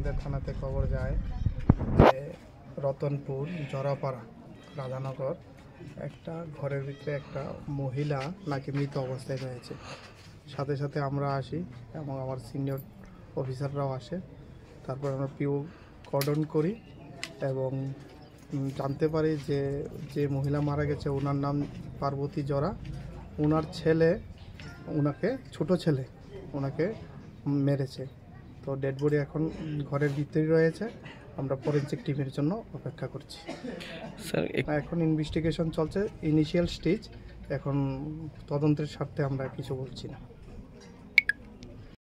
আমাদের থানাতে খবর যায় যে রতনপুর জরাপাড়া রাধানগর একটা ঘরের ভিতরে একটা মহিলা নাকি মৃত অবস্থায় রয়েছে। সাথে সাথে আমরা আসি এবং আমার সিনিয়র অফিসাররাও আসে। তারপর আমরা পিও কর্ডন করি এবং জানতে পারি যে যে মহিলা মারা গেছে ওনার নাম পার্বতী জরা। ওনার ছেলে ওনাকে ছোট ছেলে ওনাকে মেরেছে। তো ডেড বডি এখন ঘরের ভিতরেই রয়েছে। আমরা ফরেনসিক টিমের জন্য অপেক্ষা করছি স্যার। এখন ইনভেস্টিগেশন চলছে, ইনিশিয়াল স্টেজ। এখন তদন্তের স্বার্থে আমরা কিছু বলছি না।